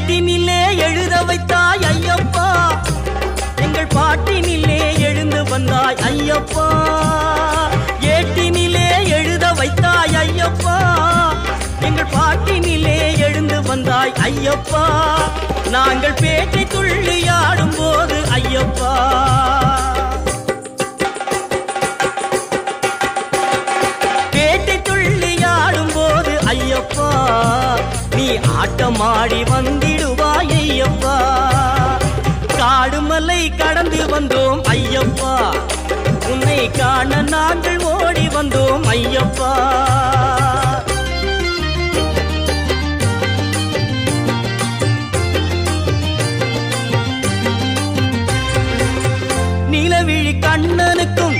ஏட்டினிலே எழுத வைத்தாய் ஐயப்பா, எங்கள் பாட்டினிலே எழுந்து வந்தாய் ஐயப்பா. ஏட்டினிலே எழுத வைத்தாய் ஐயப்பா, எங்கள் பாட்டினிலே எழுந்து வந்தாய் ஐயப்பா. நாங்கள் பேட்டை துள்ளி ஆடும் போது ஐயப்பா, பேட்டை துள்ளி ஆடும் போது ஐயப்பா, நீ ஆட்டமாடி வந்திடுவாய் ஐயப்பா. காடுமலை கடந்து வந்தோம் ஐயப்பா, உன்னை காண நாங்கள் ஓடி வந்தோம் ஐயப்பா. நிலவிழி கண்ணனுக்கும்